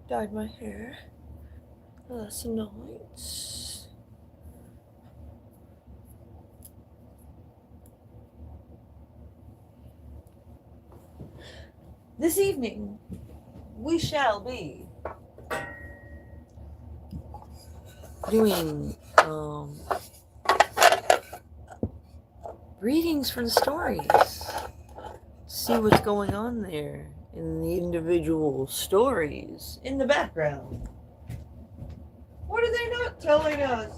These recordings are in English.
Dyed my hair last night. This evening, we shall be doing readings for the stories. See what's going on there in the individual stories in the background. What are they not telling us?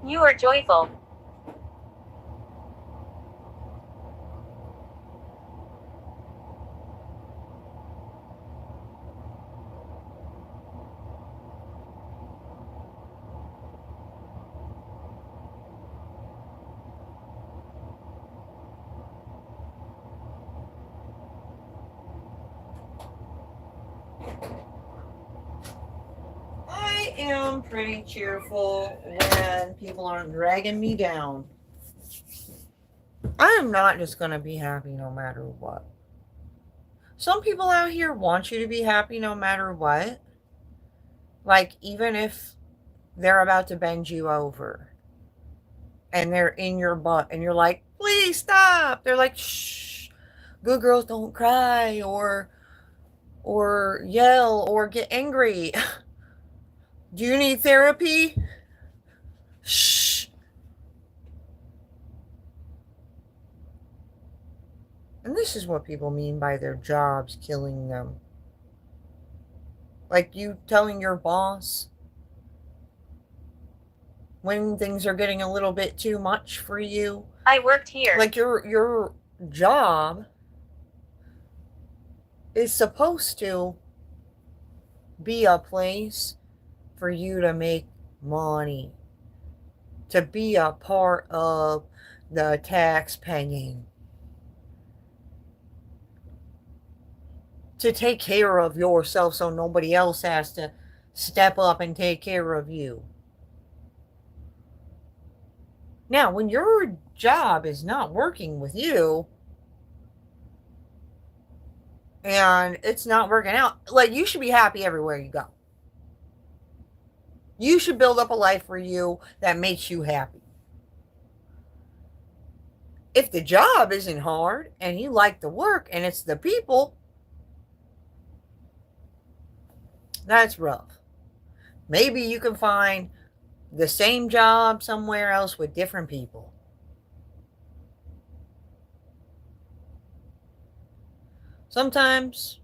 You are joyful. I am pretty cheerful when people aren't dragging me down. I am not just going to be happy no matter what. Some people out here want you to be happy no matter what. Like, even if they're about to bend you over and they're in your butt and you're like, please stop. They're like, shh, good girls don't cry or yell or get angry. Do you need therapy? Shh. And this is what people mean by their jobs killing them. Like you telling your boss when things are getting a little bit too much for you. I worked here. Like your job is supposed to be a place for you to make money, to be a part of the tax paying, to take care of yourself so nobody else has to step up and take care of you. Now, when your job is not working with you and it's not working out, like, you should be happy everywhere you go. You should build up a life for you that makes you happy. If the job isn't hard and you like the work and it's the people, that's rough. Maybe you can find the same job somewhere else with different people. Sometimes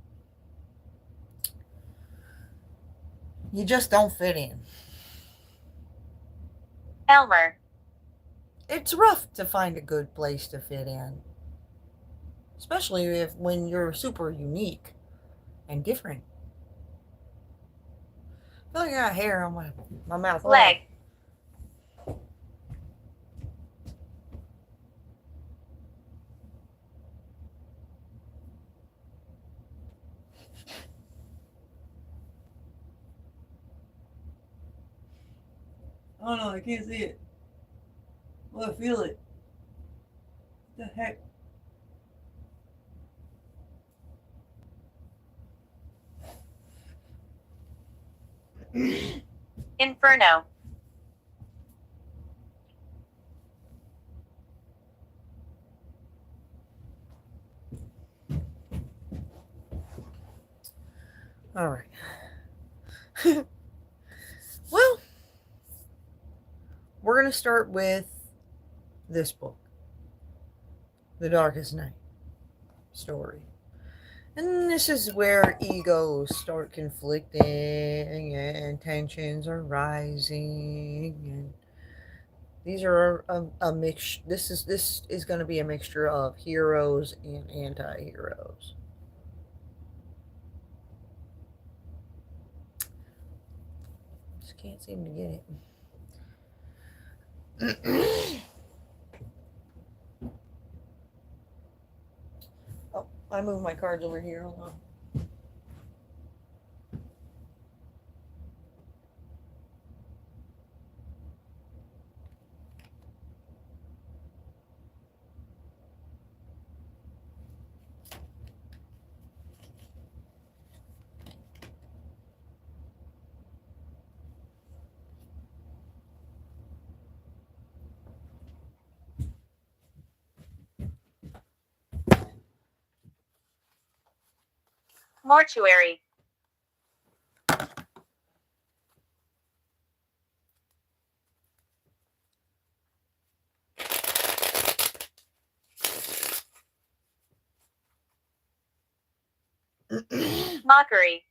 you just don't fit in. Elmer. It's rough to find a good place to fit in. Especially when you're super unique and different. I feel like I got hair on my mouth. Leg. Oh no, I can't see it. Oh, I feel it. What the heck? Inferno. All right. Well, we're going to start with this book, The Darkest Night story. And this is where egos start conflicting and tensions are rising. And these are a mix. This is going to be a mixture of heroes and anti-heroes. Just can't seem to get it. Oh, I moved my cards over here. Hold on. Mortuary. Mockery.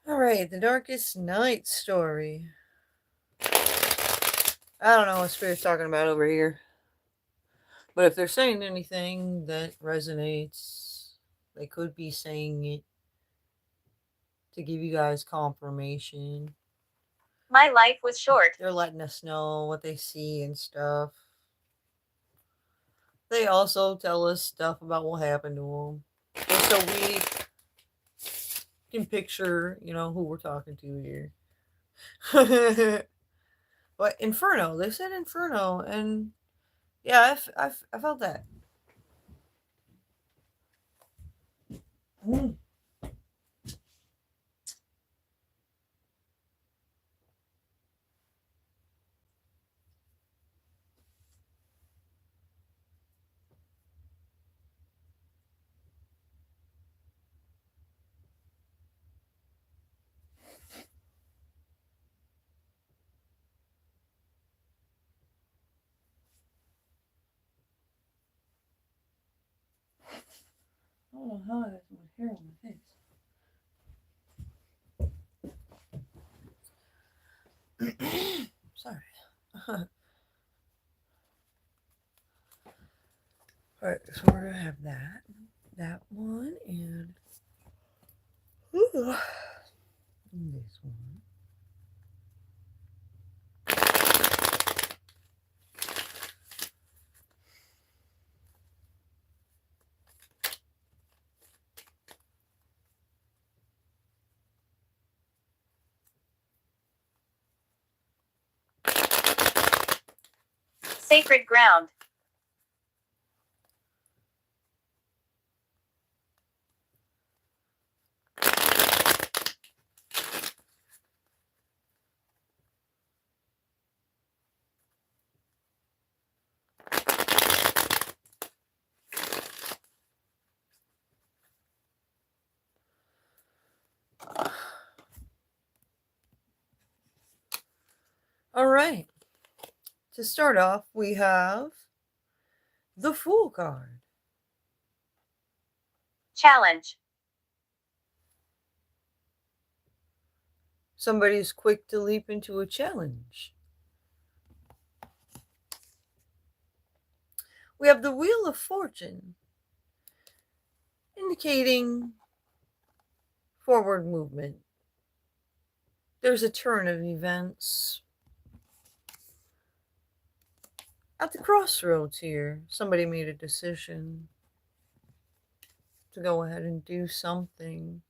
All right, the Darkest Night story. I don't know what Spirit's talking about over here. But if they're saying anything that resonates, they could be saying it to give you guys confirmation. My life was short. They're letting us know what they see and stuff. They also tell us stuff about what happened to them. Just so we can picture, who we're talking to here. But Inferno, they said Inferno, and yeah, I felt that. I don't know how I have my hair on my face. Sorry. Alright, so we're gonna have that one, and this one. Sacred ground. All right. To start off, we have the Fool card. Challenge. Somebody's quick to leap into a challenge. We have the Wheel of Fortune, indicating forward movement. There's a turn of events. At the crossroads here, somebody made a decision to go ahead and do something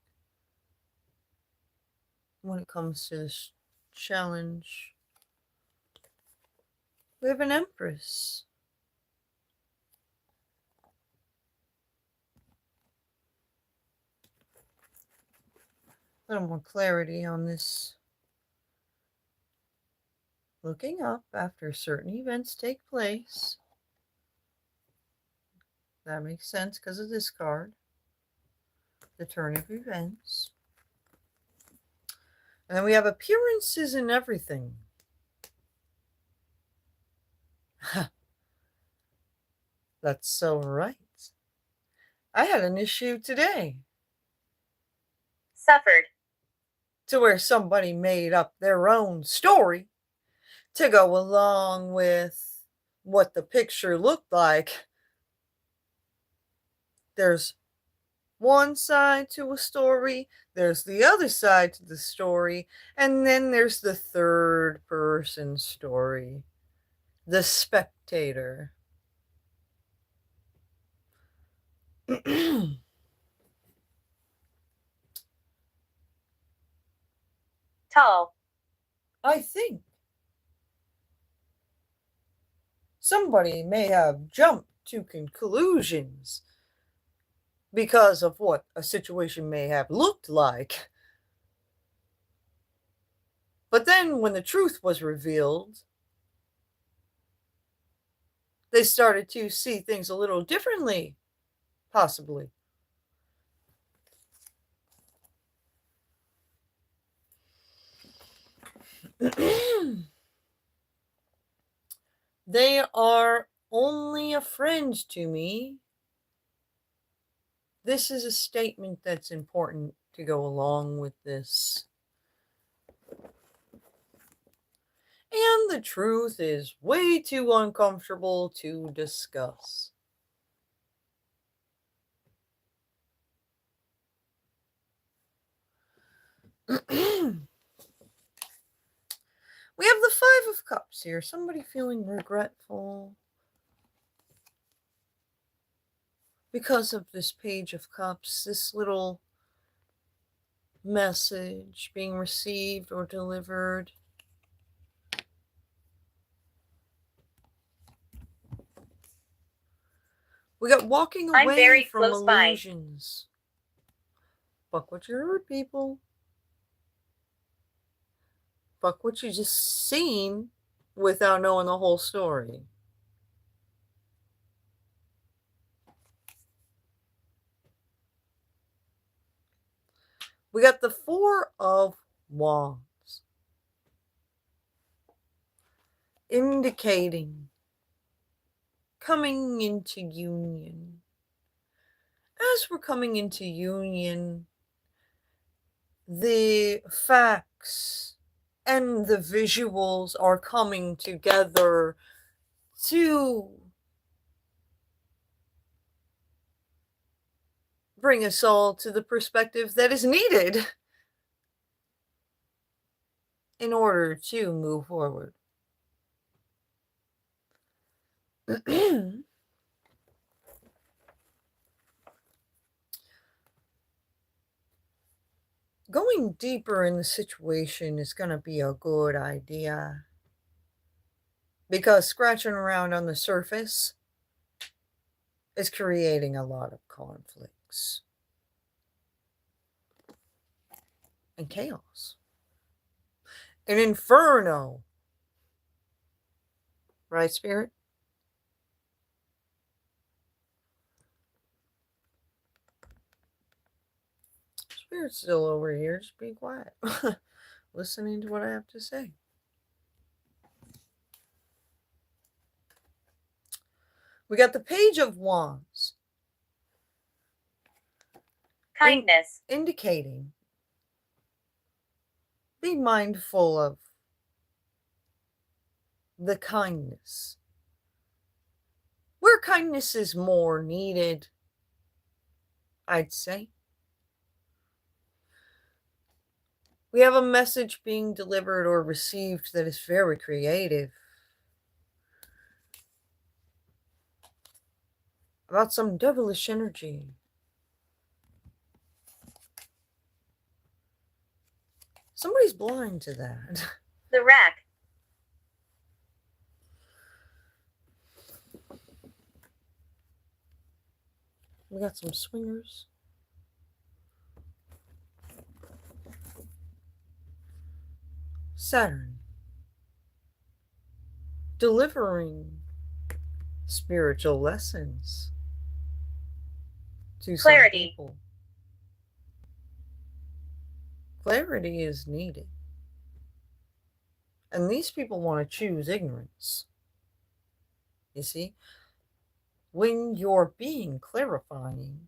when it comes to this challenge. We have an Empress. A little more clarity on this. Looking up after certain events take place. That makes sense because of this card. The turn of events. And then we have appearances in everything. That's so right. I had an issue today. Suffered. To where somebody made up their own story to go along with what the picture looked like. There's one side to a story, there's the other side to the story, and then there's the third person story, the spectator. Tall. I think somebody may have jumped to conclusions because of what a situation may have looked like. But then when the truth was revealed, They started to see things a little differently, possibly. They are only a friend to me. This is a statement that's important to go along with this. And the truth is way too uncomfortable to discuss. We have the Five of Cups here. Somebody feeling regretful because of this Page of Cups, this little message being received or delivered. We got walking I'm away very from close by. illusions. Fuck what you heard, people. Fuck what you just seen without knowing the whole story. We got the Four of Wands, indicating coming into union. As we're coming into union, the facts and the visuals are coming together to bring us all to the perspective that is needed in order to move forward. Going deeper in the situation is going to be a good idea, because scratching around on the surface is creating a lot of conflicts and chaos. An inferno. Right, Spirit? Spirit's still over here. Just be quiet. Listening to what I have to say. We got the Page of Wands. Kindness. Indicating be mindful of the kindness. Where kindness is more needed, I'd say. We have a message being delivered or received that is very creative about some devilish energy. Somebody's blind to that. The Rack. We got some swingers. Saturn. Delivering spiritual lessons to Clarity. some people. Clarity is needed. And these people want to choose ignorance. You see? When you're being clarifying,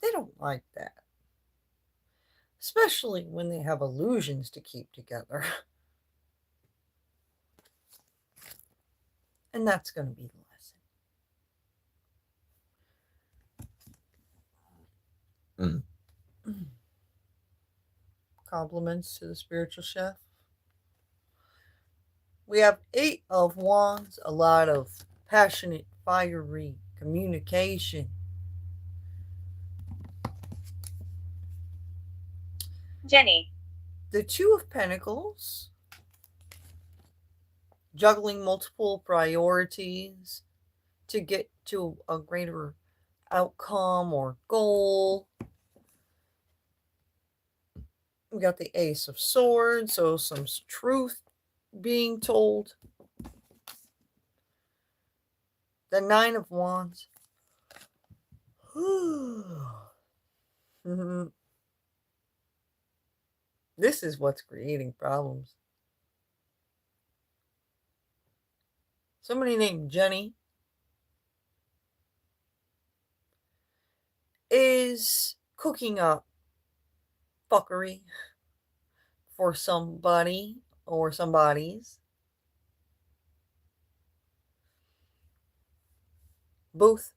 they don't like that. Especially when they have illusions to keep together. And that's going to be the lesson. Compliments to the spiritual chef. We have 8 of Wands, a lot of passionate, fiery communication. Jenny. The 2 of Pentacles, juggling multiple priorities to get to a greater outcome or goal. We got the Ace of Swords, so some truth being told. The Nine of Wands. This is what's creating problems. Somebody named Jenny is cooking up fuckery for somebody or somebody's. Booth.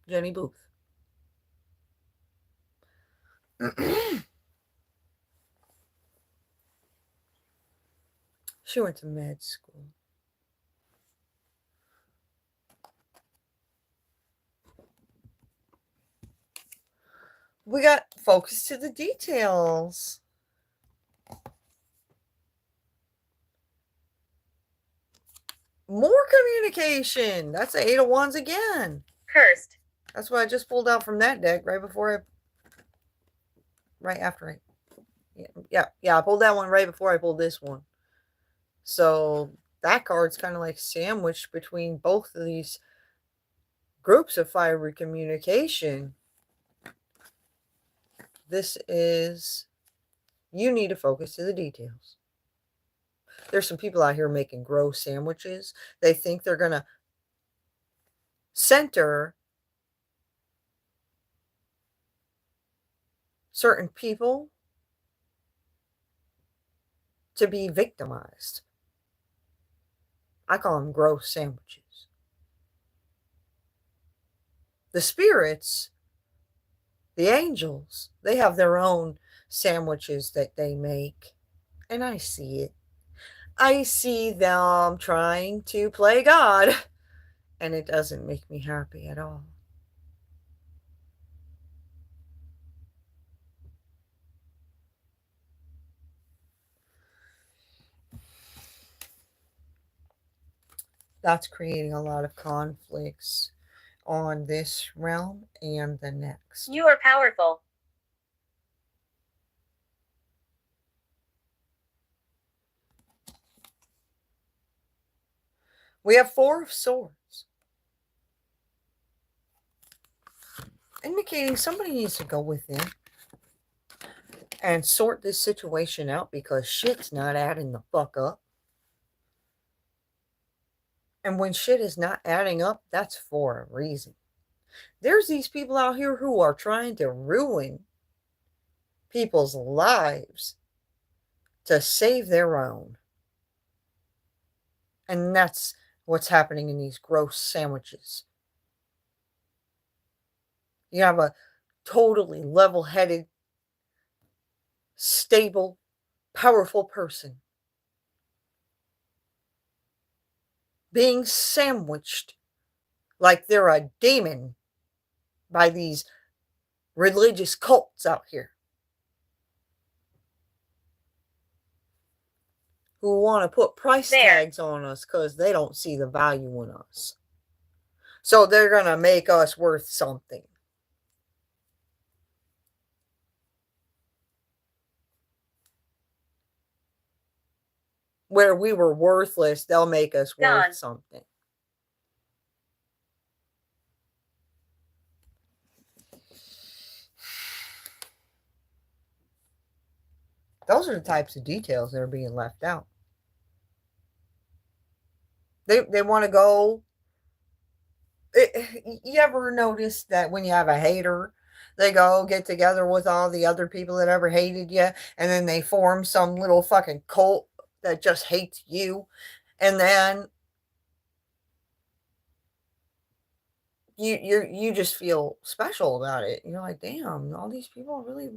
Jenny Booth. She went to med school. We got focus to the details. More communication. That's the Eight of Wands again. Cursed. That's what I just pulled out from that deck right after I pulled that one right before I pulled this one. So that card's kind of like sandwiched between both of these groups of fiery communication. This is, you need to focus to the details. There's some people out here making gross sandwiches. They think they're going to center certain people to be victimized. I call them gross sandwiches. The spirits, the angels, they have their own sandwiches that they make. And I see it. I see them trying to play God. And it doesn't make me happy at all. That's creating a lot of conflicts on this realm and the next. You are powerful. We have Four of Swords, indicating somebody needs to go within and sort this situation out because shit's not adding the fuck up. And when shit is not adding up, that's for a reason. There's these people out here who are trying to ruin people's lives to save their own. And that's what's happening in these gross sandwiches. You have a totally level-headed, stable, powerful person being sandwiched like they're a demon by these religious cults out here who want to put price tags on us because they don't see the value in us. So they're going to make us worth something. Where we were worthless, they'll make us worth something. Those are the types of details that are being left out. They want to go. You ever notice that when you have a hater, they go get together with all the other people that ever hated you, and then they form some little fucking cult that just hates you, and then you just feel special about it. You're like, damn, all these people really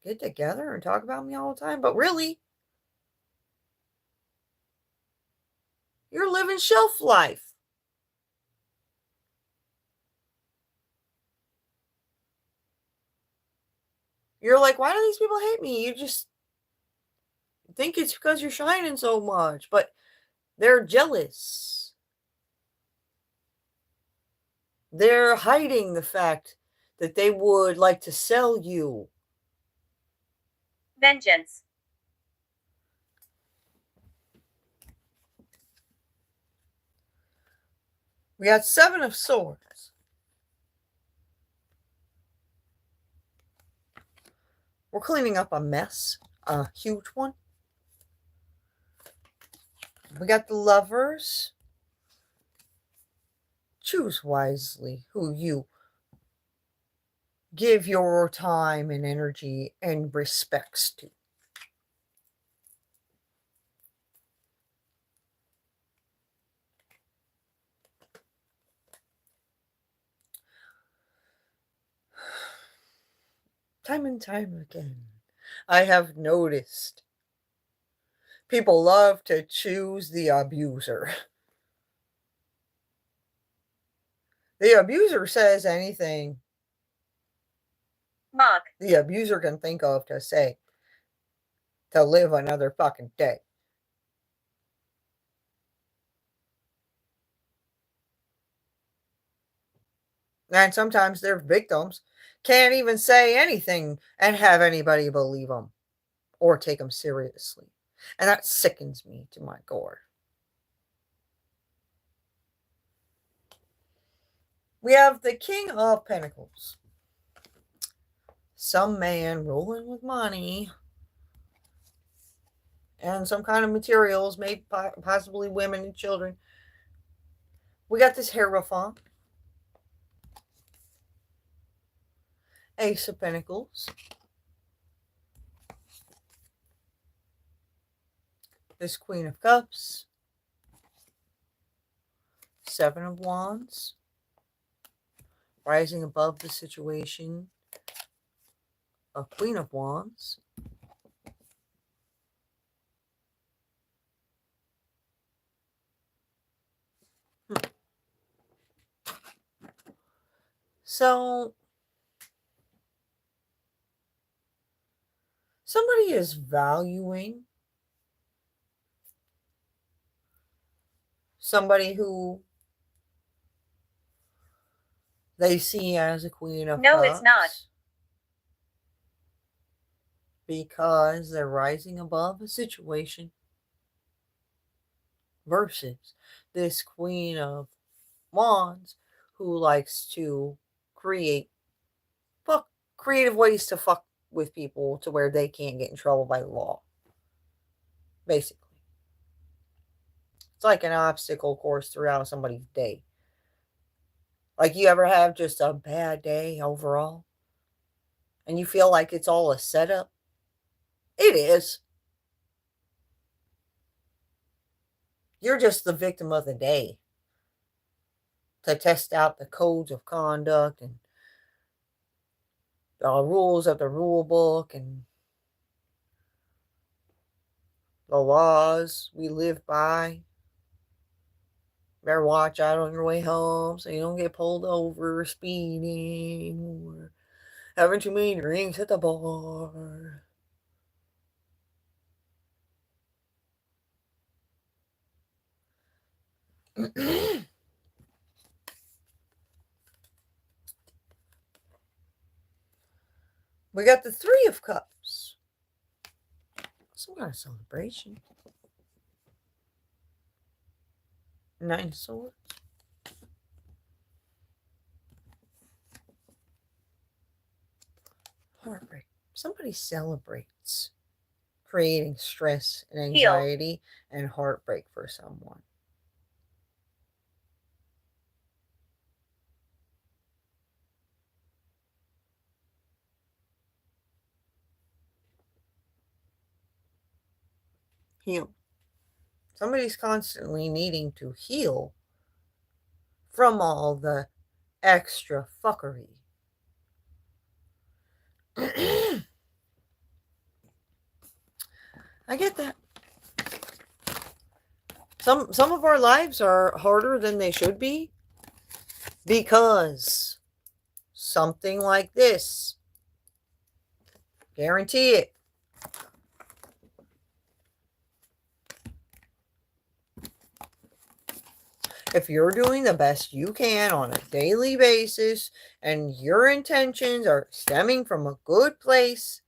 get together and talk about me all the time, but really, you're living shelf life. You're like, why do these people hate me? You just think it's because you're shining so much, but they're jealous. They're hiding the fact that they would like to sell you. Vengeance. We got 7 of Swords. We're cleaning up a mess, a huge one. We got the Lovers. Choose wisely who you give your time and energy and respects to. Time and time again, I have noticed people love to choose the abuser. The abuser says anything Mock. the abuser can think of to say to live another fucking day. And sometimes their victims can't even say anything and have anybody believe them or take them seriously. And that sickens me to my core. We have the King of Pentacles. Some man rolling with money and some kind of materials, maybe possibly women and children. We got this Hierophant. Ace of Pentacles. This Queen of Cups. 7 of Wands. Rising above the situation. A Queen of Wands. So, somebody is valuing somebody who they see as a Queen of Cups. No, it's not. Because they're rising above a situation versus this Queen of Wands who likes to create creative ways to fuck with people to where they can't get in trouble by law. Basically. It's like an obstacle course throughout somebody's day. Like, you ever have just a bad day overall? And you feel like it's all a setup? It is. You're just the victim of the day. To test out the codes of conduct and the rules of the rule book and the laws we live by. Better watch out on your way home so you don't get pulled over speeding or having too many drinks at the bar. We got the 3 of Cups. Some kind of celebration. 9 of Swords. Heartbreak. Somebody celebrates creating stress and anxiety and heartbreak for someone. Heal. Somebody's constantly needing to heal from all the extra fuckery. I get that. Some of our lives are harder than they should be because something like this. Guarantee it. If you're doing the best you can on a daily basis and your intentions are stemming from a good place,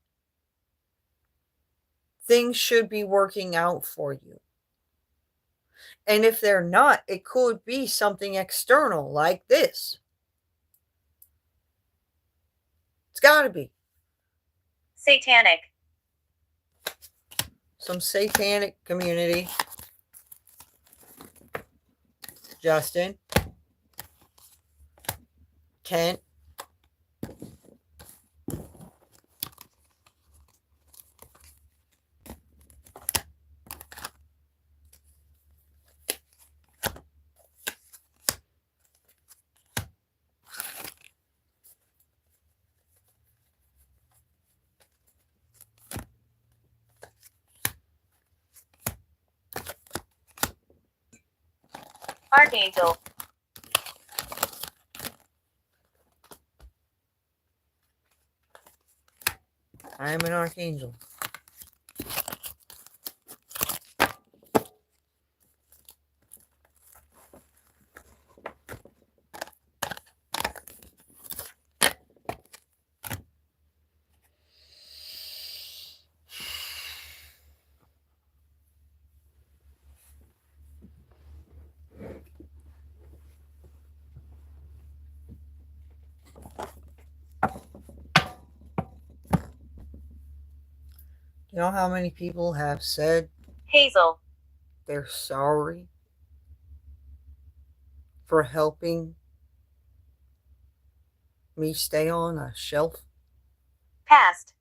things should be working out for you. And if they're not, it could be something external like this. It's got to be. Satanic. Some satanic community. Justin. Kent. Archangel. I am an archangel. You know how many people have said Hazel. they're sorry for helping me stay on a shelf? Past.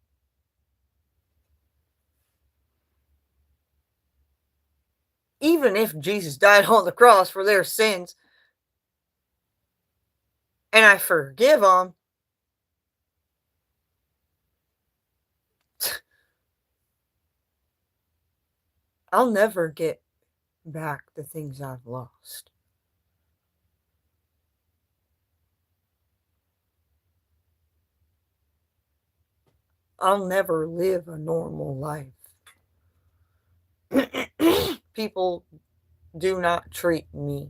Even if Jesus died on the cross for their sins and I forgive them, I'll never get back the things I've lost. I'll never live a normal life. People do not treat me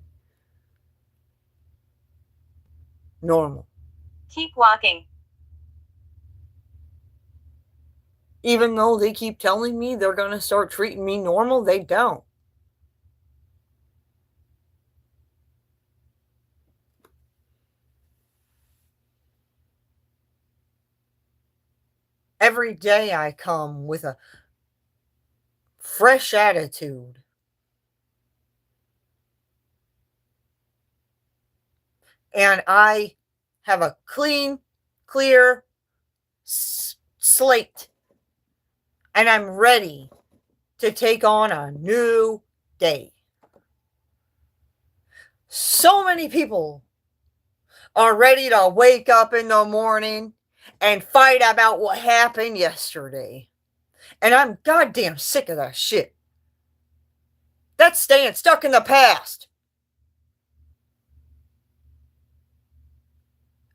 normal. Keep walking. Even though they keep telling me they're going to start treating me normal, they don't. Every day I come with a fresh attitude. And I have a clean, clear slate. And I'm ready to take on a new day. So many people are ready to wake up in the morning and fight about what happened yesterday. And I'm goddamn sick of that shit. That's staying stuck in the past.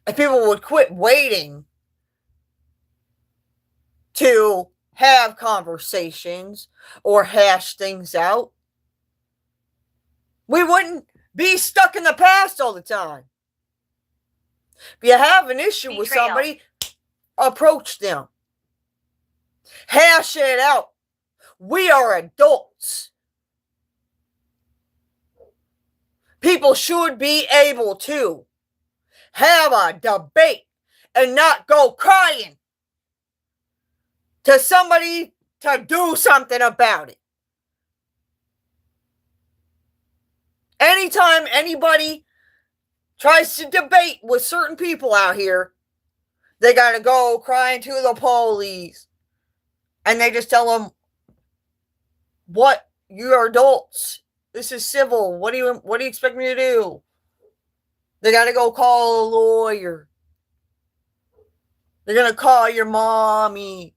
If people would quit waiting to have conversations or hash things out, we wouldn't be stuck in the past all the time. If you have an issue with somebody, approach them. Hash it out. We are adults. People should be able to have a debate and not go crying to somebody to do something about it. Anytime anybody tries to debate with certain people out here, they got to go crying to the police. And they just tell them, what? You're adults. This is civil. What do you expect me to do? They got to go call a lawyer. They're going to call your mommy.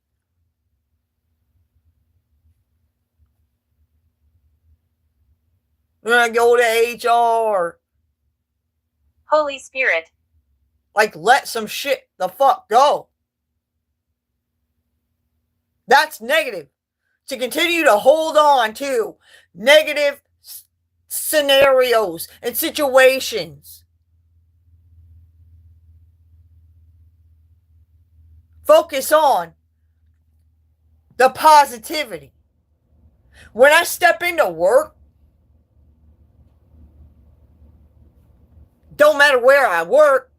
They're going to go to HR. Holy Spirit. Like, let some shit the fuck go. That's negative. To continue to hold on to negative scenarios and situations. Focus on the positivity. When I step into work, Don't matter where I work.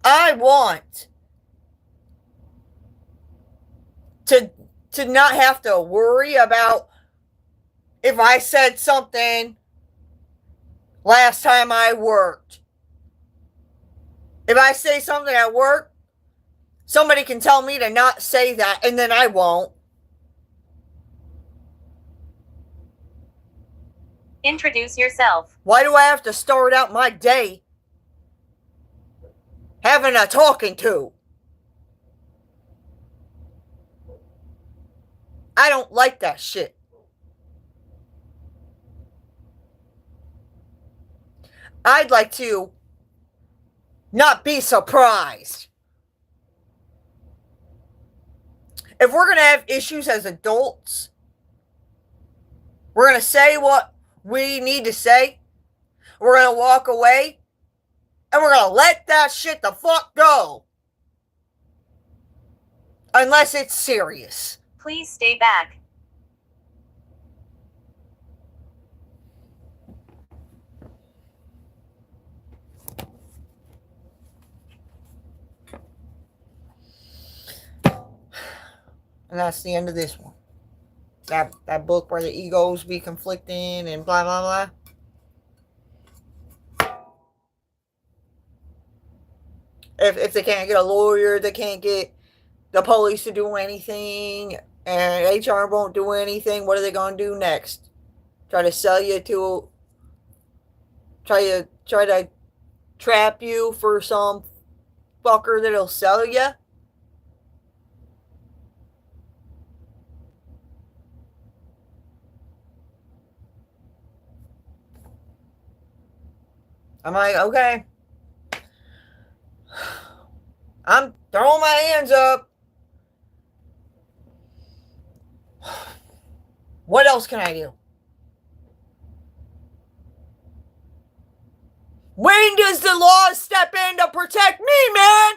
I want to not have to worry about if I said something last time I worked. If I say something at work, somebody can tell me to not say that, and then I won't. Introduce yourself. Why do I have to start out my day having a talking to? I don't like that shit. I'd like to not be surprised. If we're going to have issues as adults, we're going to say what we need to say. We're going to walk away. And we're going to let that shit the fuck go. Unless it's serious. Please stay back. And that's the end of this one. That book where the egos be conflicting and blah, blah, blah. If they can't get a lawyer, they can't get the police to do anything, and HR won't do anything, what are they going to do next? Try to sell you to... Try to trap you for some fucker that'll sell you? I'm like, okay. I'm throwing my hands up. What else can I do? When does the law step in to protect me, man?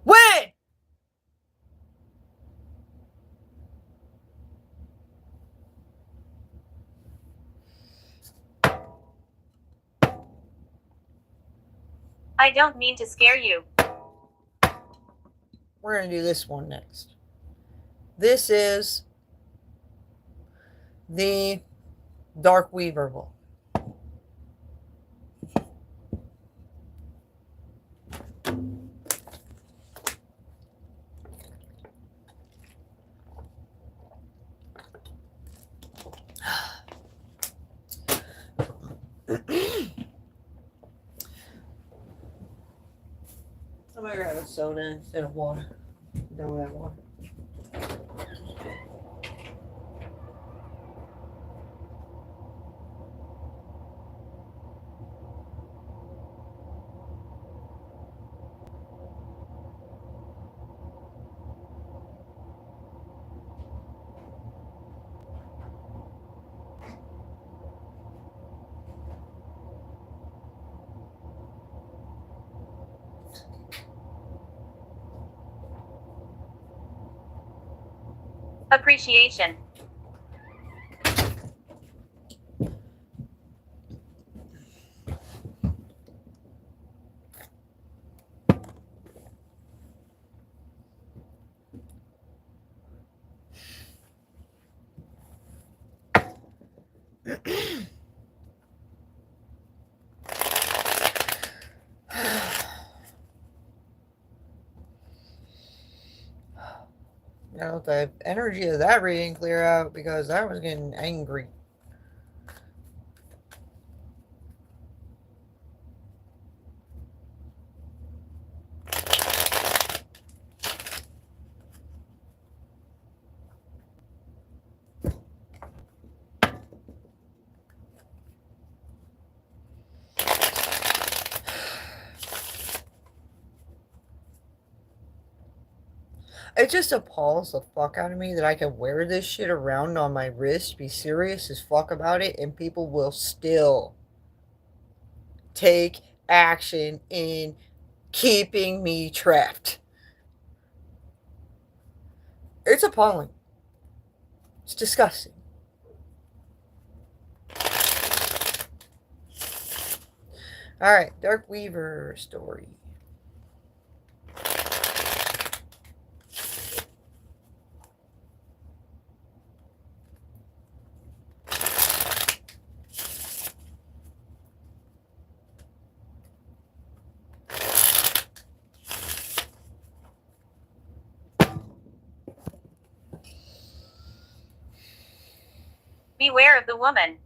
When? I don't mean to scare you. We're going to do this one next. This is the Dark Weaver book. Somebody grab a soda instead of water. Don't have water. Appreciation. Now the energy of that reading clear out because I was getting angry. It just appalls the fuck out of me that I can wear this shit around on my wrist, be serious as fuck about it, and people will still take action in keeping me trapped. It's appalling. It's disgusting. Alright, Dark Weaver story. Beware of the woman.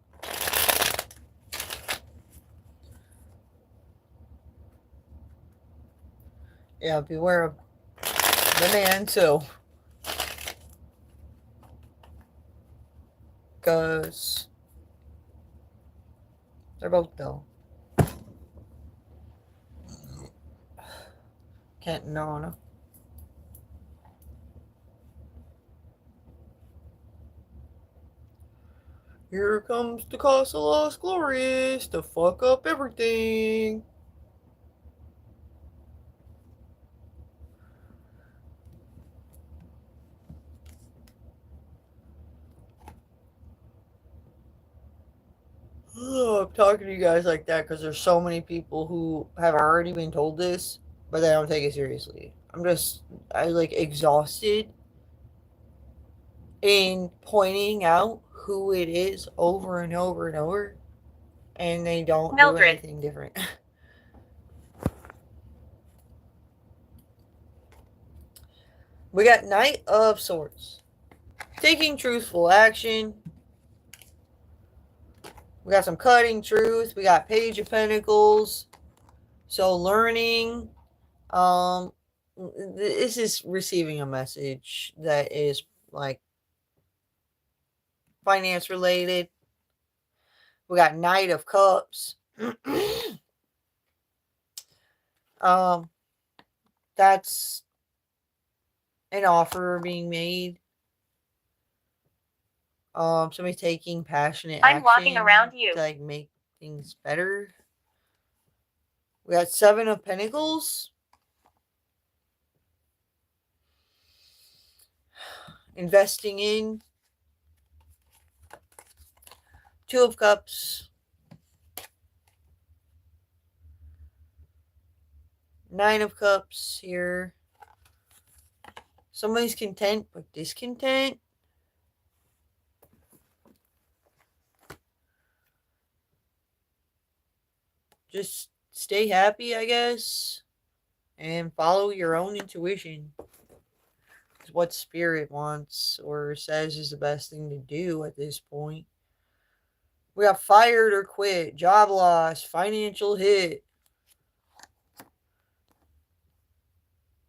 Yeah, beware of the man too. Because they're both dull. Kent and Anna. Here comes the Casa Los Glorious to fuck up everything. I'm talking to you guys like that because there's so many people who have already been told this, but they don't take it seriously. I like exhausted in pointing out who it is over and over and over, and they don't do Mildred. anything different. We got Knight of Swords. Taking truthful action. We got some cutting truth. We got Page of Pentacles. So learning. This is receiving a message that is like finance related. We got Knight of Cups. That's an offer being made. Somebody taking passionate action. I'm walking around you. To like make things better. We got Seven of Pentacles. Investing in. Two of Cups. Nine of Cups here. Somebody's content but discontent. Just stay happy, I guess, and follow your own intuition. It's what spirit wants or says is the best thing to do at this point. We got fired or quit, job loss, financial hit.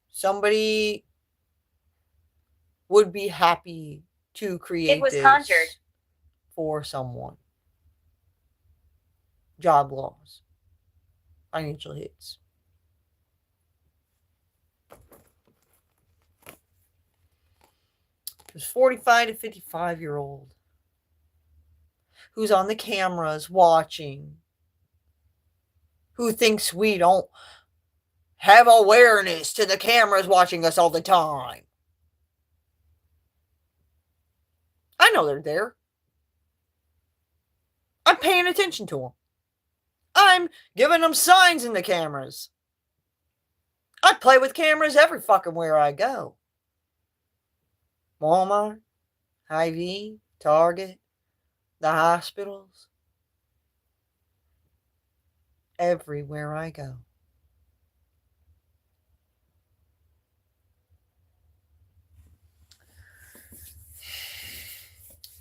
Somebody would be happy to create this conjured for someone. Job loss, financial hits. There's 45 to 55-year-old who's on the cameras watching, who thinks we don't have awareness to the cameras watching us all the time. I know they're there. I'm paying attention to them. I'm giving them signs in the cameras. I play with cameras every fucking where I go. Walmart, Hy-Vee, Target, the hospitals. Everywhere I go.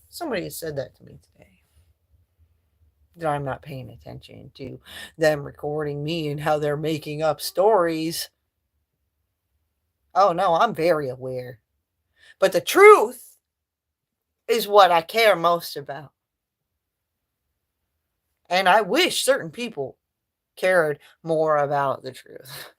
Somebody has said that to me today. That I'm not paying attention to them recording me and how they're making up stories. Oh no, I'm very aware. But the truth is what I care most about. And I wish certain people cared more about the truth.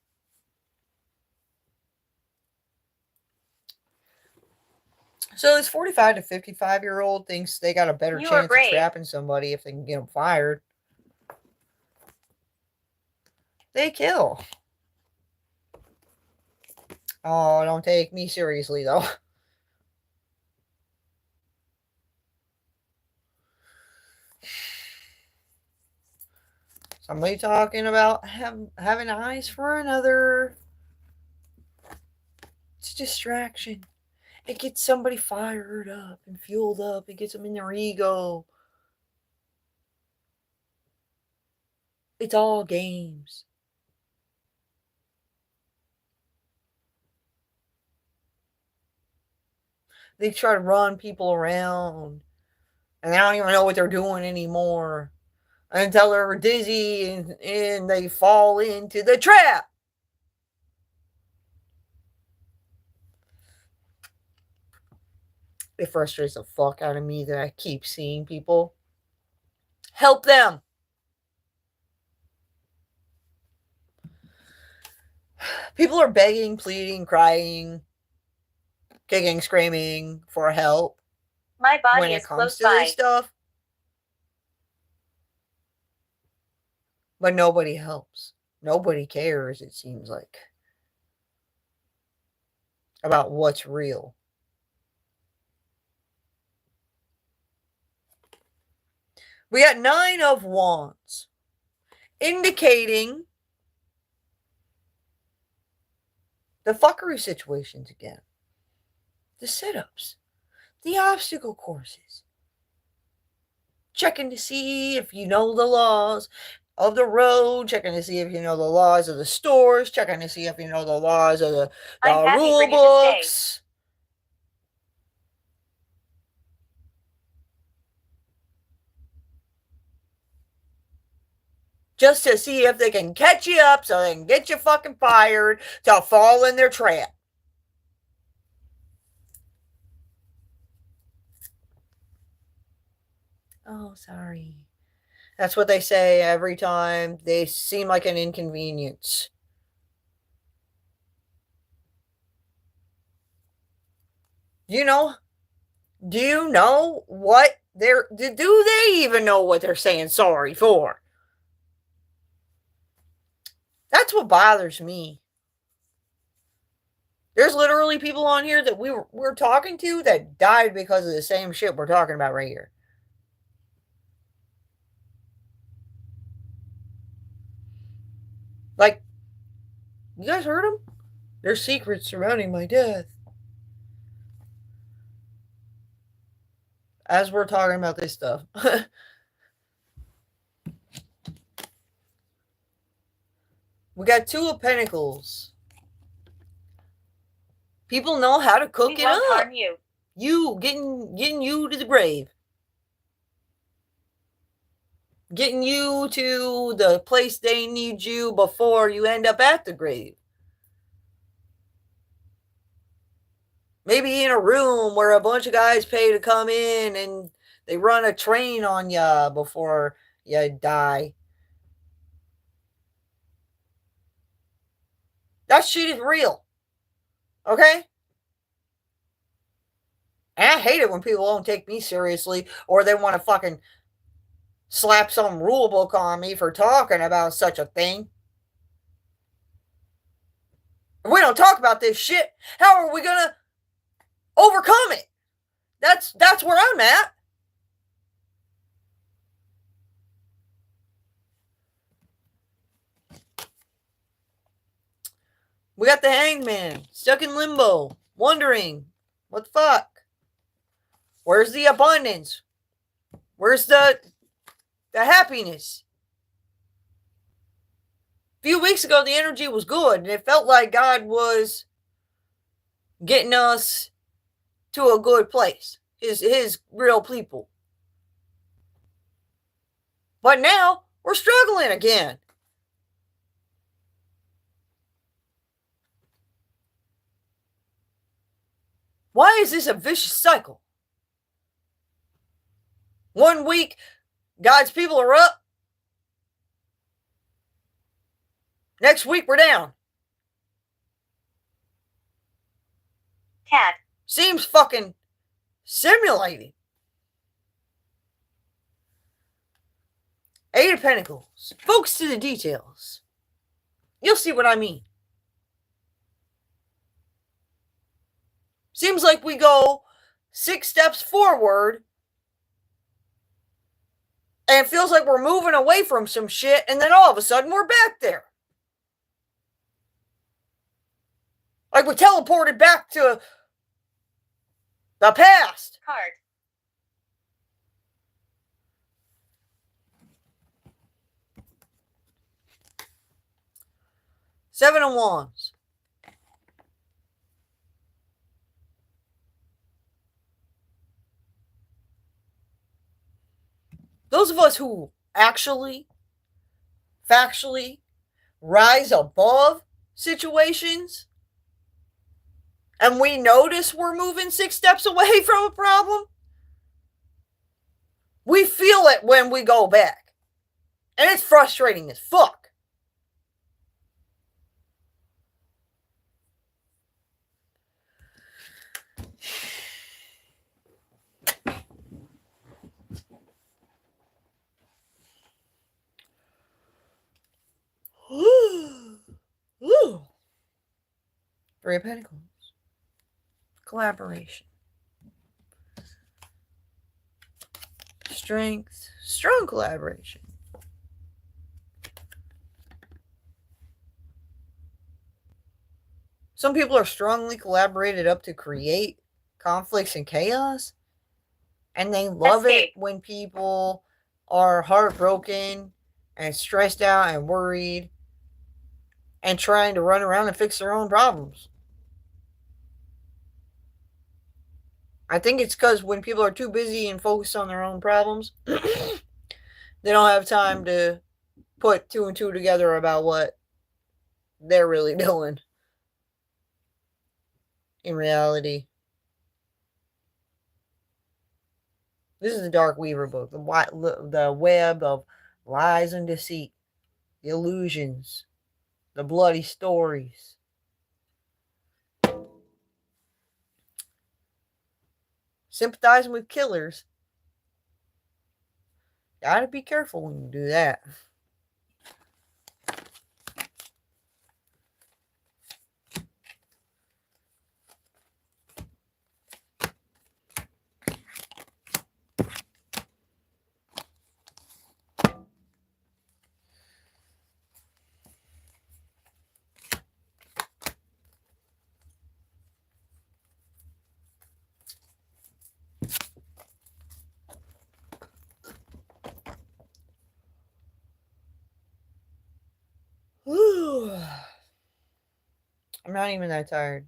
So this 45 to 55-year-old thinks they got a better chance of trapping somebody if they can get them fired. They kill. Oh, don't take me seriously, though. Somebody talking about having eyes for another. It's a distraction. It gets somebody fired up and fueled up. It gets them in their ego. It's all games. They try to run people around, and they don't even know what they're doing anymore until they're dizzy and they fall into the trap. It frustrates the fuck out of me that I keep seeing people. Help them. People are begging, pleading, crying, kicking, screaming for help. My body when is it comes close to by. this stuff. But nobody helps. Nobody cares, it seems like, about what's real. We got 9 of Wands, indicating the fuckery situations again. The sit-ups, the obstacle courses. Checking to see if you know the laws of the road, checking to see if you know the laws of the stores, checking to see if you know the laws of the rule books. Just to see if they can catch you up so they can get you fucking fired to fall in their trap. Oh, sorry. That's what they say every time. They seem like an inconvenience. Do you know what they're, do they even know what they're saying sorry for? That's what bothers me. There's literally people on here that we're talking to that died because of the same shit we're talking about right here. Like, you guys heard them? There's secrets surrounding my death. As we're talking about this stuff. We got 2 of Pentacles. People know how to cook it up. Harm you. You getting you to the grave. Getting you to the place they need you before you end up at the grave. Maybe in a room where a bunch of guys pay to come in and they run a train on ya before you die. That shit is real. Okay? And I hate it when people don't take me seriously or they want to fucking slap some rule book on me for talking about such a thing. If we don't talk about this shit, how are we gonna overcome it? That's where I'm at. We got the Hangman, stuck in limbo, wondering, what the fuck? Where's the abundance? Where's the happiness? A few weeks ago, the energy was good, and it felt like God was getting us to a good place. His real people. But now, we're struggling again. Why is this a vicious cycle? 1 week, God's people are up. Next week, we're down. Cat. Seems fucking simulating. 8 of Pentacles. Focus to the details. You'll see what I mean. Seems like we go 6 steps forward And it feels like we're moving away from some shit, and then all of a sudden we're back there. Like we teleported back to the past. Card. Seven of Wands. Those of us who actually, factually rise above situations and we notice we're moving 6 steps away from a problem, we feel it when we go back. And it's frustrating as fuck. Ooh. Three of Pentacles. Collaboration. Strength. Strong collaboration. Some people are strongly collaborated up to create conflicts and chaos. And they love it when people are heartbroken and stressed out and worried and trying to run around and fix their own problems. I think it's because when people are too busy and focused on their own problems, they don't have time to put 2 and 2 together about what they're really doing in reality. This is the Dark Weaver book, the web of lies and deceit, the illusions, the bloody stories. Sympathizing with killers. Gotta be careful when you do that. I'm not even that tired.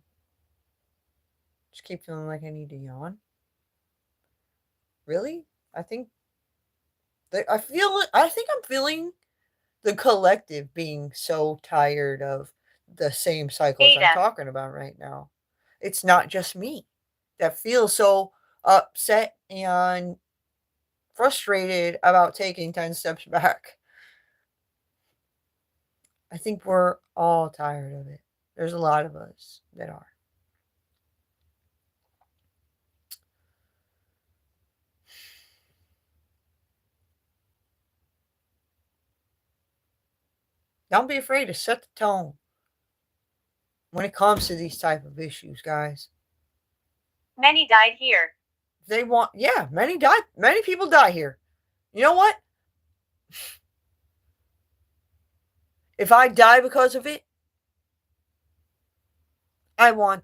Just keep feeling like I need to yawn. Really? I think I'm feeling the collective being so tired of the same cycles I'm talking about right now. It's not just me that feels so upset and frustrated about taking 10 steps back. I think we're all tired of it. There's a lot of us that are. Don't be afraid to set the tone when it comes to these type of issues, guys. Many died here. Many died. Many people die here. You know what? If I die because of it, I want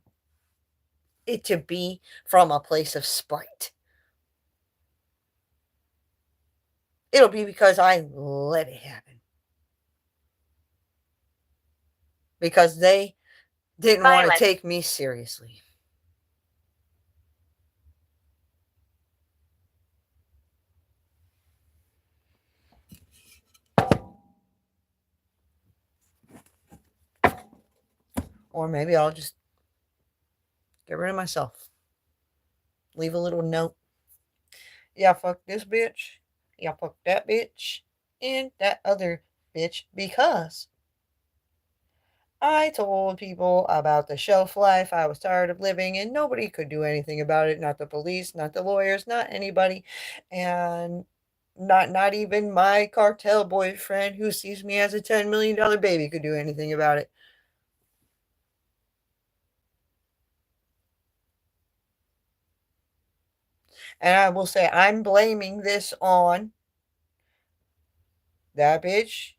it to be from a place of spite. It'll be because I let it happen. Because they didn't want to take me seriously. Or maybe I'll just get rid of myself. Leave a little note. Yeah, fuck this bitch. Yeah, fuck that bitch. And that other bitch because I told people about the shelf life I was tired of living and nobody could do anything about it. Not the police, not the lawyers, not anybody. And not even my cartel boyfriend who sees me as a $10 million baby could do anything about it. And I will say I'm blaming this on that bitch,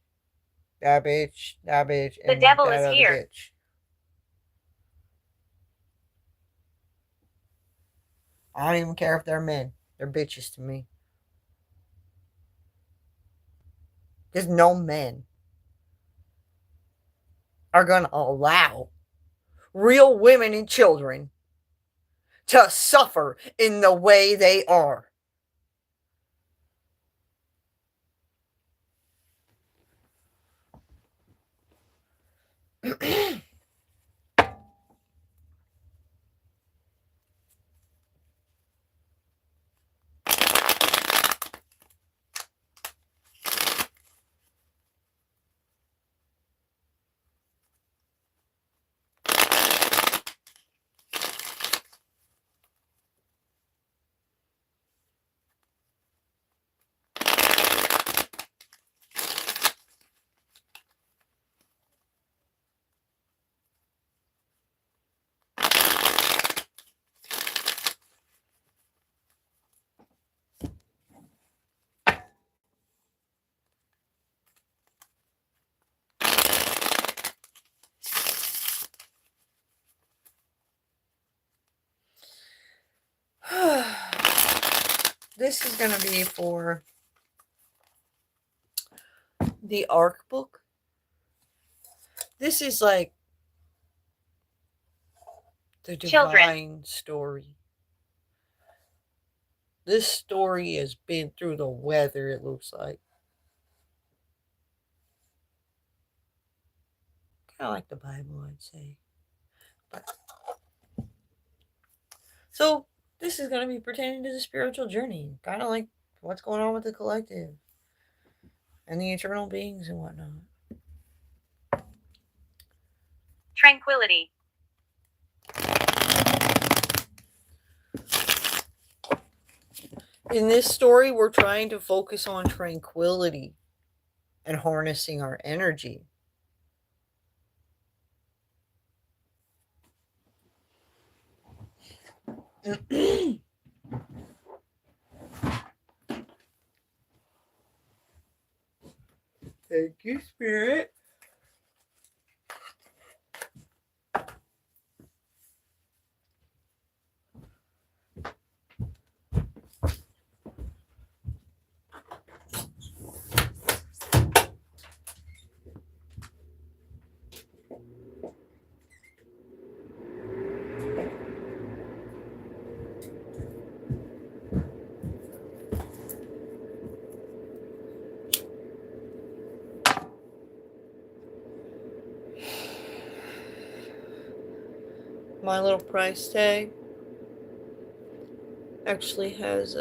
that bitch, that bitch, The and devil that is other here. bitch. I don't even care if they're men. They're bitches to me. Because no men are going to allow real women and children to suffer in the way they are. This is going to be for the Arc book. This is like the divine story. This story has been through the weather, it looks like. Kind of like the Bible, I'd say. But, so, this is going to be pertaining to the spiritual journey. Kind of like what's going on with the collective. And the eternal beings and whatnot. Tranquility. In this story, we're trying to focus on tranquility and harnessing our energy. Thank you, Spirit. My little price tag actually has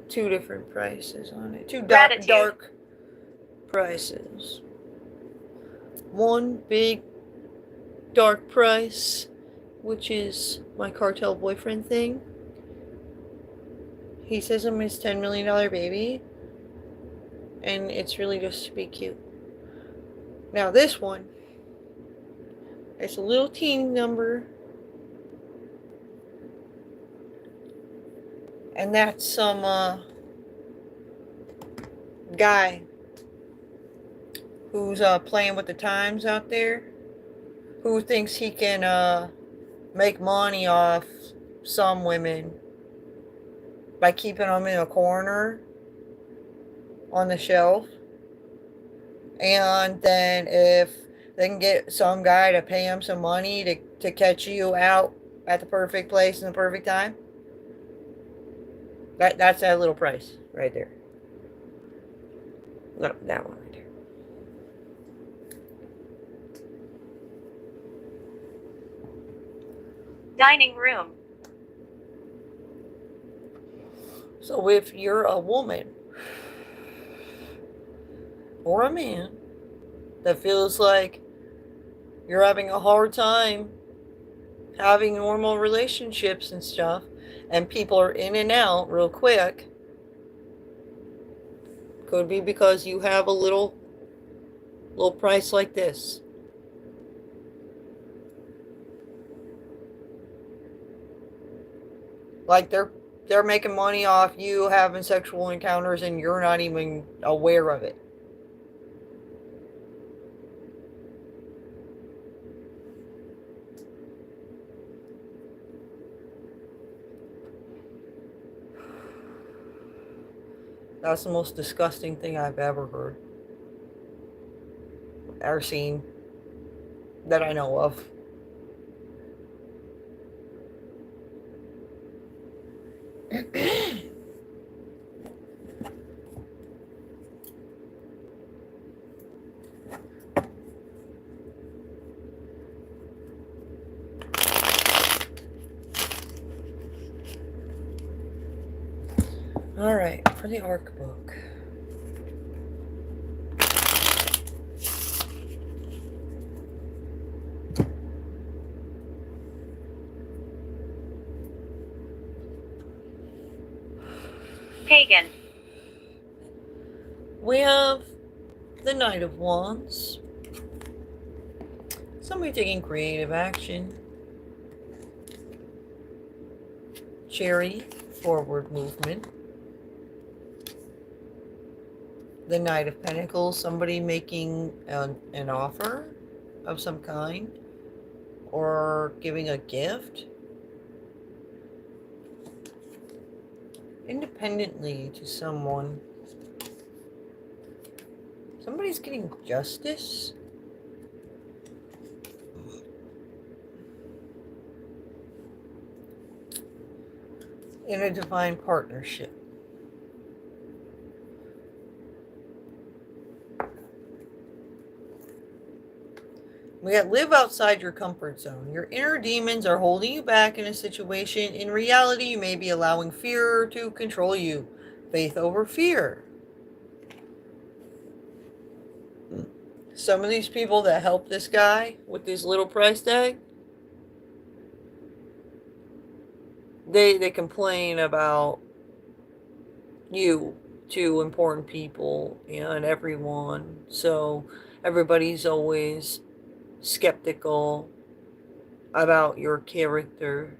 two different prices on it. Two dark prices. One big dark price, which is my cartel boyfriend thing. He says I'm his $10 million baby, and it's really just to be cute. Now this one, it's a little teeny number, and that's some guy who's playing with the times out there, who thinks he can make money off some women by keeping them in a corner on the shelf. And then if they can get some guy to pay him some money to catch you out at the perfect place and the perfect time, that's that little price right there. No, that one right there. Dining room. So if you're a woman or a man that feels like you're having a hard time having normal relationships and stuff, and people are in and out real quick, could be because you have a little price like this. Like they're they're making money off you having sexual encounters and you're not even aware of it. That's the most disgusting thing I've ever heard or seen that I know of. All right, for the Arc book. Pagan. We have the Knight of Wands. Somebody taking creative action. Charity, forward movement. The Knight of Pentacles, somebody making an offer of some kind or giving a gift independently to someone. Somebody's getting justice. In a divine partnership. We got live outside your comfort zone. Your inner demons are holding you back in a situation. In reality, you may be allowing fear to control you. Faith over fear. Some of these people that help this guy with this little price tag, they complain about you to important people and everyone. So everybody's always skeptical about your character,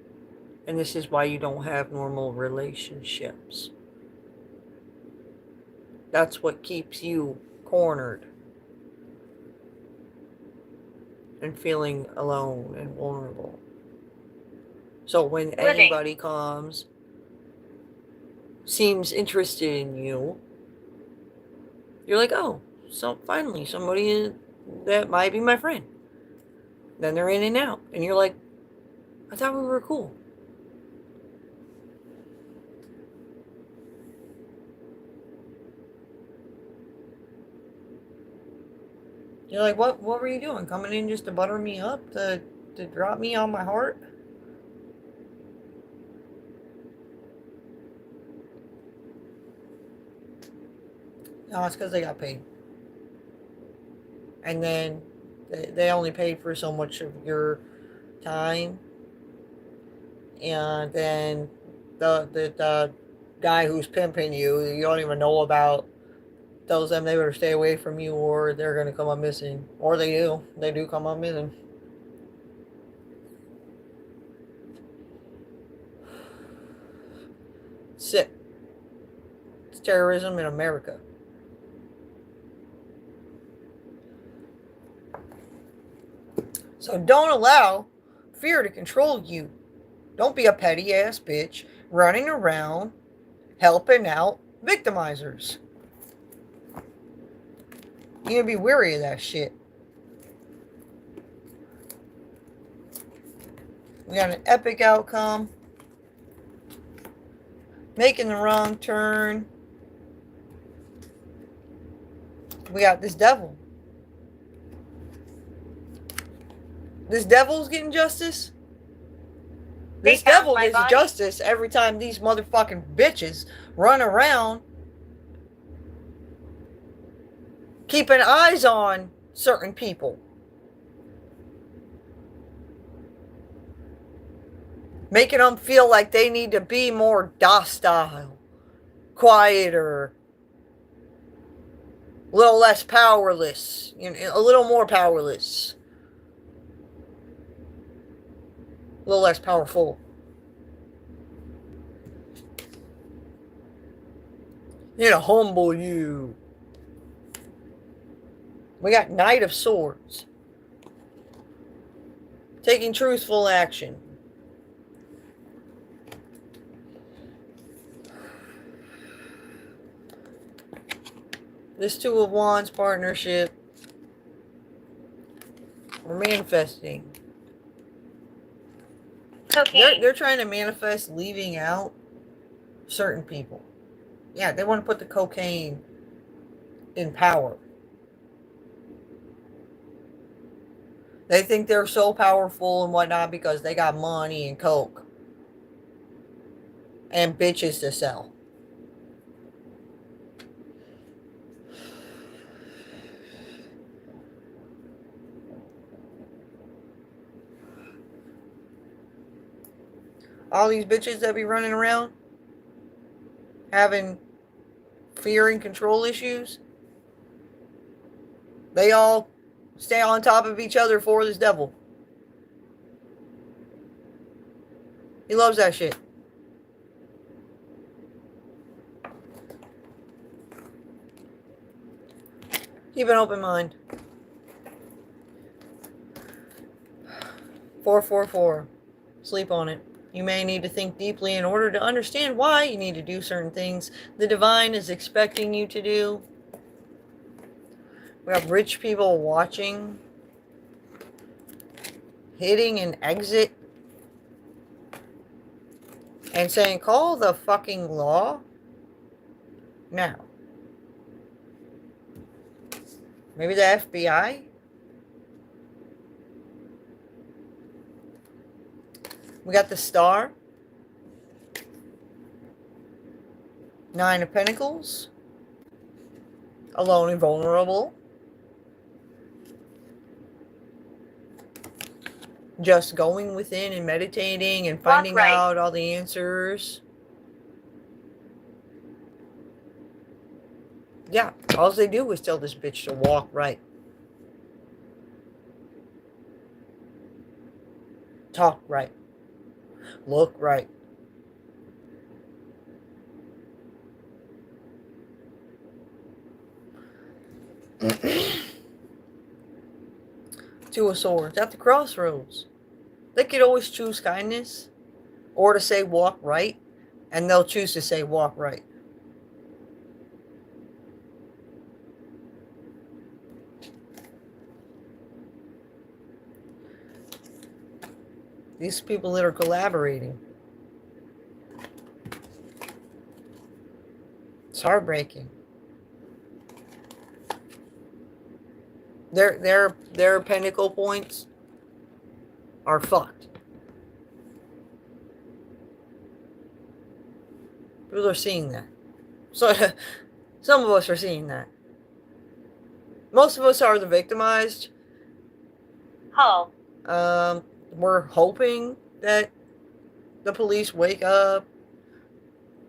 and this is why you don't have normal relationships. That's what keeps you cornered and feeling alone and vulnerable. So when anybody comes, seems interested in you, you're like, oh, so finally somebody that might be my friend. Then they're in and out. And you're like, I thought we were cool. You're like, what were you doing? Coming in just to butter me up? To drop me on my heart? No, it's because they got paid. And then they only paid for so much of your time. And then the guy who's pimping you don't even know about, tells them they better stay away from you or they're going to come up missing. Or they do. They do come up missing. Sick. It's terrorism in America. So don't allow fear to control you. Don't be a petty ass bitch running around helping out victimizers. You need to be wary of that shit. We got an epic outcome. Making the wrong turn. We got this devil. This devil's getting justice. This devil gets justice every time these motherfucking bitches run around keeping eyes on certain people. Making them feel like they need to be more docile, quieter, a little less powerless, a little more powerless. A little less powerful. Here to humble you. We got Knight of Swords. Taking truthful action. This Two of Wands partnership. We're manifesting. Cocaine. They're trying to manifest leaving out certain people. Yeah, they want to put the cocaine in power. They think they're so powerful and whatnot because they got money and coke. And bitches to sell. All these bitches that be running around having fear and control issues, they all stay on top of each other for this devil. He loves that shit. Keep an open mind. 444. Sleep on it. You may need to think deeply in order to understand why you need to do certain things the divine is expecting you to do. We have rich people watching, hitting an exit, and saying, call the fucking law now. Maybe the FBI? We got the Star. 9 of Pentacles. Alone and vulnerable. Just going within and meditating and finding out all the answers. Yeah, all they do is tell this bitch to walk right. Talk right. Look right. Two of Swords. At the crossroads. They could always choose kindness or to say walk right, and they'll choose to say walk right. These people that are collaborating. It's heartbreaking. Their pentacle points are fucked. People are seeing that. So some of us are seeing that. Most of us are the victimized. Oh. We're hoping that the police wake up.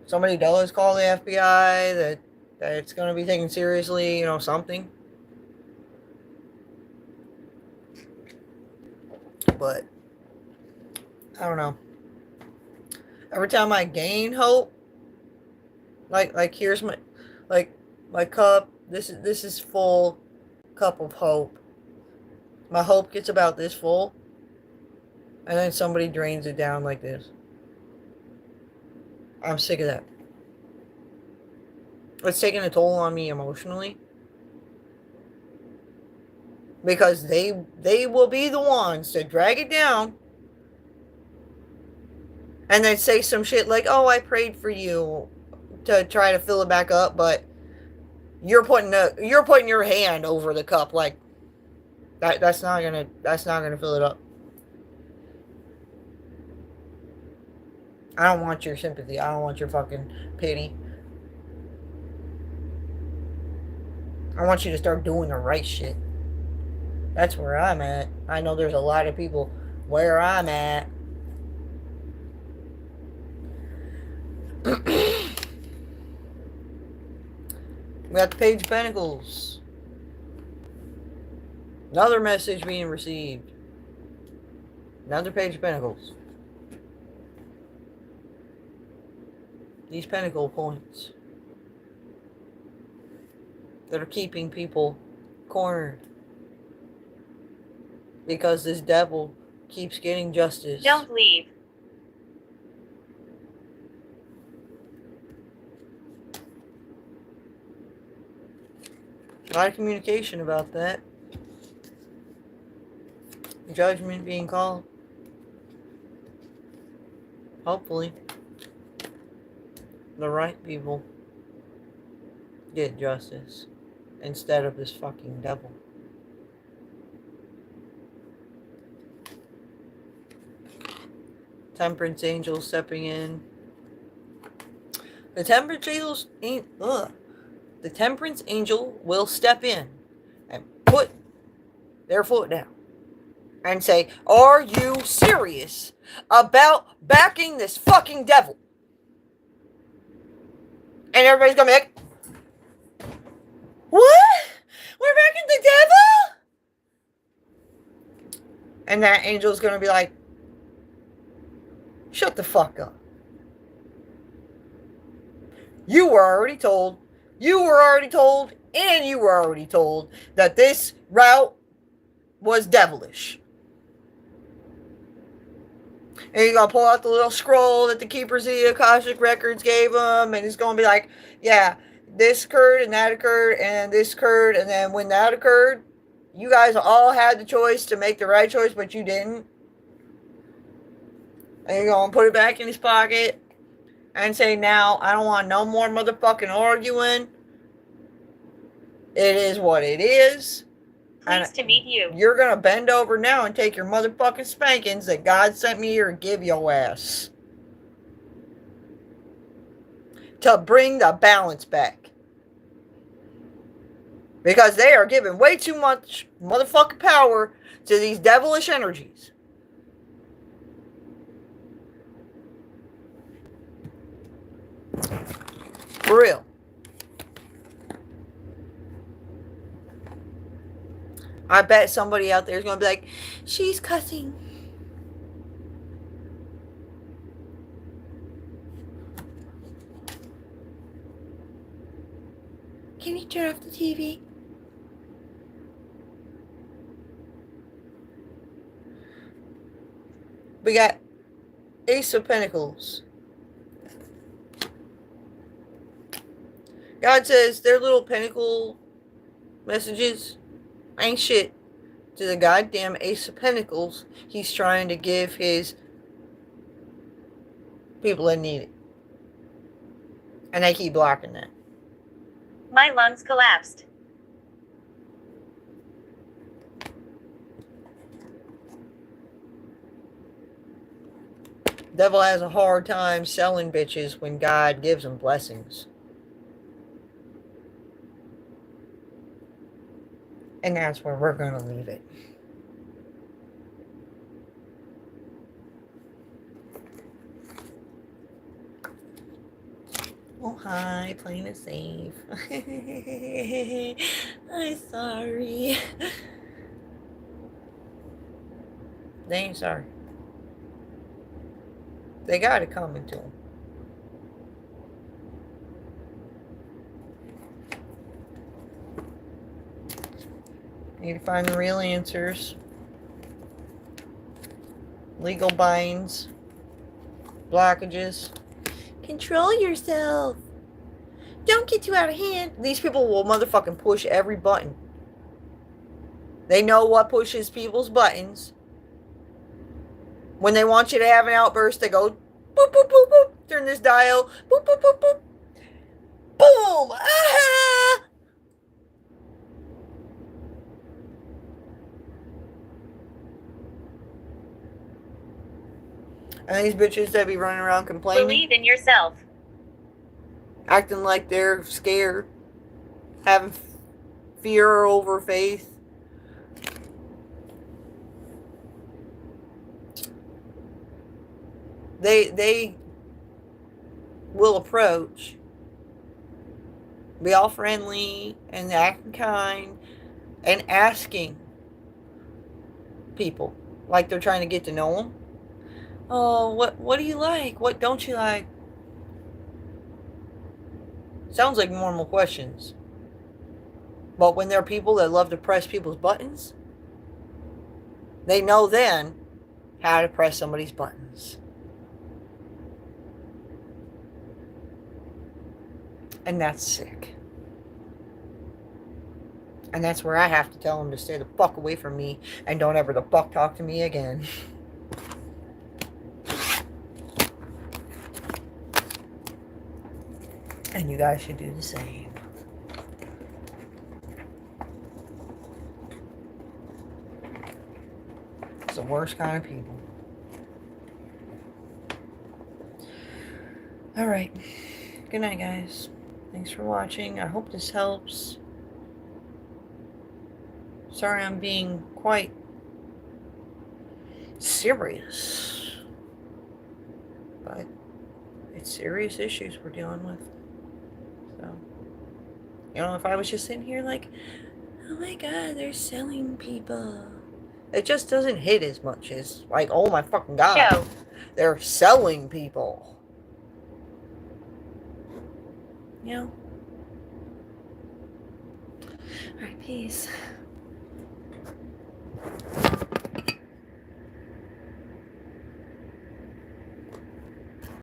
Somebody does call the FBI, that it's going to be taken seriously, you know, something. But I don't know. Every time I gain hope, like here's my cup. This is full cup of hope. My hope gets about this full, and then somebody drains it down like this. I'm sick of that. It's taking a toll on me emotionally. Because they will be the ones to drag it down. And then say some shit like, oh, I prayed for you to try to fill it back up, but you're putting your hand over the cup like that's not gonna fill it up. I don't want your sympathy. I don't want your fucking pity. I want you to start doing the right shit. That's where I'm at. I know there's a lot of people where I'm at. We got the Page of Pentacles. Another message being received. Another Page of Pentacles. These pentacle points. that are keeping people cornered. Because this devil keeps getting justice. Don't leave. A lot of communication about that. Judgment being called. Hopefully, the right people get justice instead of this fucking devil. Temperance angel stepping in. The temperance angels ain't. The temperance angel will step in and put their foot down and say, "Are you serious about backing this fucking devil?" And everybody's gonna be like, "What? We're backing the devil?" And that angel's gonna be like, "Shut the fuck up. You were already told, and you were already told that this route was devilish." And he's going to pull out the little scroll that the keepers of the Akashic Records gave him. And he's going to be like, yeah, this occurred and that occurred and this occurred. And then when that occurred, you guys all had the choice to make the right choice, but you didn't. And you're going to put it back in his pocket and say, now, I don't want no more motherfucking arguing. It is what it is. Pleased to meet you. You're going to bend over now and take your motherfucking spankings that God sent me here to give your ass. To bring the balance back. Because they are giving way too much motherfucking power to these devilish energies. For real. I bet somebody out there is going to be like, she's cussing. Can you turn off the TV? We got Ace of Pentacles. God says their little pentacle messages ain't shit to the goddamn Ace of Pentacles he's trying to give his people that need it. And they keep blocking that. My lungs collapsed. Devil has a hard time selling bitches when God gives them blessings. And that's where we're going to leave it. Oh, hi, playing it safe. I'm sorry. They ain't sorry. They got it coming to them. Need to find the real answers. Legal binds. Blockages. Control yourself. Don't get too out of hand. These people will motherfucking push every button. They know what pushes people's buttons. When they want you to have an outburst, they go boop, boop, boop, boop. Turn this dial. Boop, boop, boop, boop. Boom. Ah! And these bitches that be running around complaining. Believe in yourself. Acting like they're scared. Having fear over faith. They will approach. Be all friendly and acting kind. And asking people. Like they're trying to get to know them. Oh, what do you like? What don't you like? Sounds like normal questions. But when there are people that love to press people's buttons, they know then how to press somebody's buttons. And that's sick. And that's where I have to tell them to stay the fuck away from me and don't ever the fuck talk to me again. And you guys should do the same. It's the worst kind of people. Alright. Good night, guys. Thanks for watching. I hope this helps. Sorry I'm being quite serious. But it's serious issues we're dealing with. So, you know, if I was just sitting here like, oh my god, they're selling people. It just doesn't hit as much as like, oh my fucking god. Show. They're selling people. You know? Alright, peace.